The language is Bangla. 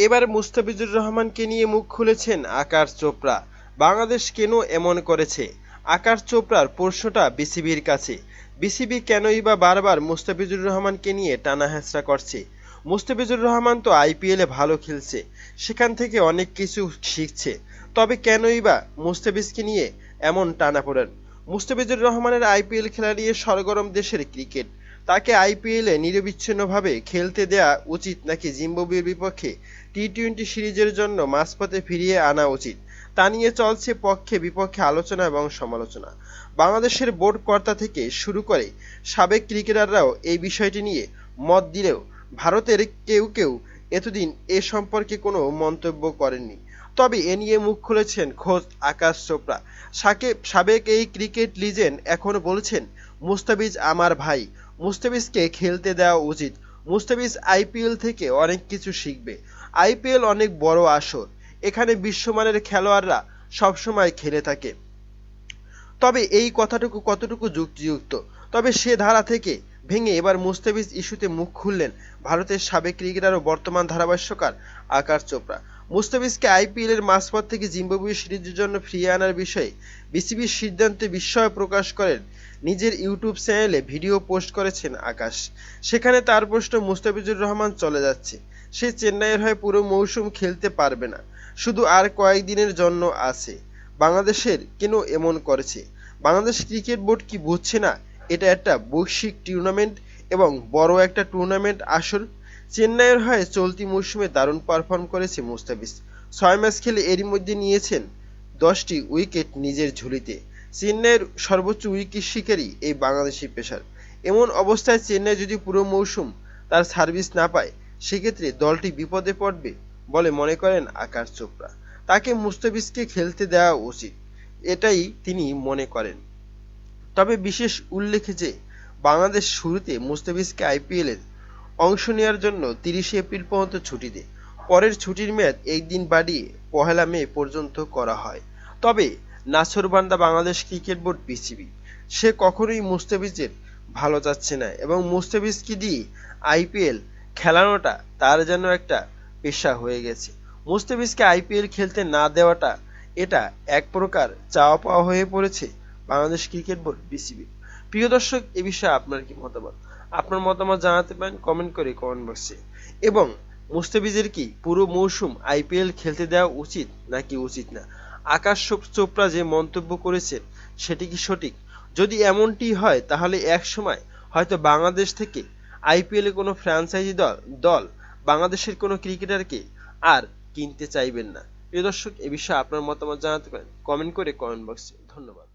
এবার মুস্তাফিজুর রহমানকে নিয়ে মুখ খুলেছেন আকাশ চোপড়া। বাংলাদেশ কেন এমন করেছে? আকাশ চোপড়ার প্রশ্নটা বিসিবির কাছে। বিসিবি কেনই বা বারবার মুস্তাফিজুর রহমানকে নিয়ে টানা হেঁচড়া করছে? মুস্তাফিজুর রহমান তো আইপিএলে ভালো খেলছে, সেখান থেকে অনেক কিছু শিখছে, তবে কেনই বা মুস্তাফিজকে নিয়ে এমন টানাপোড়েন? মুস্তাফিজুর রহমানের আইপিএল খেলা নিয়ে সরগরম দেশের ক্রিকেট। তাকে আইপিএলে নিরবিচ্ছিন্নভাবে খেলতে দেয়া উচিত নাকি জিম্বাবুয়ের বিপক্ষে টি-টোয়েন্টি সিরিজের জন্য মাঝপথে ফিরিয়ে আনা উচিত, তা নিয়ে চলছে পক্ষে বিপক্ষে আলোচনা এবং সমালোচনা। বাংলাদেশের বোর্ড কর্তা থেকে শুরু করে সাবেক ক্রিকেটাররাও এই বিষয়টি নিয়ে মত দিলেও ভারতের কেউ কেউ এতদিন এ সম্পর্কে কোনো মন্তব্য করেননি। তবে এ নিয়ে মুখ খুলেছেন খোদ আকাশ চোপড়া। সাবেক এই ক্রিকেট লিজেন্ড এখন বলছেন, মুস্তাফিজ আমার ভাই, মুস্তাফিজকে খেলতে দেওয়া উচিত। মুস্তাফিজ আইপিএল থেকে অনেক কিছু শিখবে। আইপিএল অনেক বড় আসর, এখানে বিশ্বমানের খেলোয়াড়রা সবসময় খেলে থাকে। তবে এই কথাটুকু কতটুকু যুক্তিযুক্ত? তবে সে ধারা থেকে ভেঙে এবার মুস্তাফিজ ইস্যুতে মুখ খুললেন ভারতের সাবেক ক্রিকেটার ও বর্তমান ধারাভাষ্যকার আকাশ চোপড়া। মুস্তাফিজকে আইপিএলের মাঝপথ থেকে জিম্বাবুয়ে সিরিজের জন্য ফিরিয়ে আনার বিষয়ে বিসিবির সিদ্ধান্তে বিস্ময় প্রকাশ করেন নিজের ইউটিউব চ্যানেলে ভিডিও পোস্ট করেছেন আকাশ। সেখানে তার প্রশ্ন, মুস্তাফিজুর রহমান চলে যাচ্ছে, সে চেন্নাইয়ের হয়ে পুরো মৌসুম খেলতে পারবে না, শুধু আর কয়েকদিনের জন্য আছে। বাংলাদেশের কেন এমন করেছে? বাংলাদেশ ক্রিকেট বোর্ড কি বুঝছে না এটা একটা বৈশ্বিক টুর্নামেন্ট এবং বড় একটা টুর্নামেন্ট আসর? চেন্নাইয়ের হয়ে চলতি মৌসুমে দারুণ পারফর্ম করেছে মুস্তাফিজ। 6 ম্যাচ খেলে এরই মধ্যে নিয়েছেন 10টি উইকেট নিজের ঝুলিতে। চেন্নাইয়ের সর্বোচ্চ উইকেট শিকারী এই বাংলাদেশি পেসার। এমন অবস্থায় চেন্নাই যদি পুরো মৌসুম তার সার্ভিস না পায়, সেক্ষেত্রে দলটি বিপদে পড়বে বলে মনে করেন আকাশ চোপড়া। তাকে মুস্তাফিজকে খেলতে দেওয়া উচিত, এটাই তিনি মনে করেন। তবে বিশেষ উল্লেখ্য যে বাংলাদেশ শুরুতে মুস্তাফিজকে আইপিএলের অংশ নেওয়ার জন্য 30 এপ্রিল পর্যন্ত ছুটি দেয়। পরের ছুটির মেয়াদ একদিন বাড়িয়ে 1 মে পর্যন্ত করা হয়। তবে নাছোড়বান্দা বাংলাদেশ ক্রিকেট বোর্ড বিসিবি সে কখনোই মুস্তাফিজের ভালো যাচ্ছে না এবং মুস্তাফিজকে দিয়ে আইপিএল খেলানোটা তার যেন একটা পেশা হয়ে গেছে। মুস্তাফিজকে আইপিএল খেলতে না দেওয়াটা এটা এক প্রকার চাওয়া পাওয়া হয়ে পড়েছে বাংলাদেশ ক্রিকেট বোর্ড বিসিবি। প্রিয় দর্শক, এ বিষয়ে আপনার কি মতামত? আপনার মতামত জানাতে পারেন কমেন্ট করে কমেন্ট বক্সে। এবং মুস্তাফিজের কি পুরো মৌসুম আইপিএল খেলতে দেওয়া উচিত নাকি উচিত না? আকাশ চোপড়া যে মন্তব্য করেছেন সেটি কি সঠিক? যদি এমনটি হয় তাহলে এক সময় হয়তো বাংলাদেশ থেকে আইপিএলে কোনো ফ্র্যাঞ্চাইজি দল বাংলাদেশের কোনো ক্রিকেটারকে আর কিনতে চাইবেন না। প্রিয় দর্শক, এ বিষয়ে আপনার মতামত জানাতে পারেন কমেন্ট করে কমেন্ট বক্সে। ধন্যবাদ।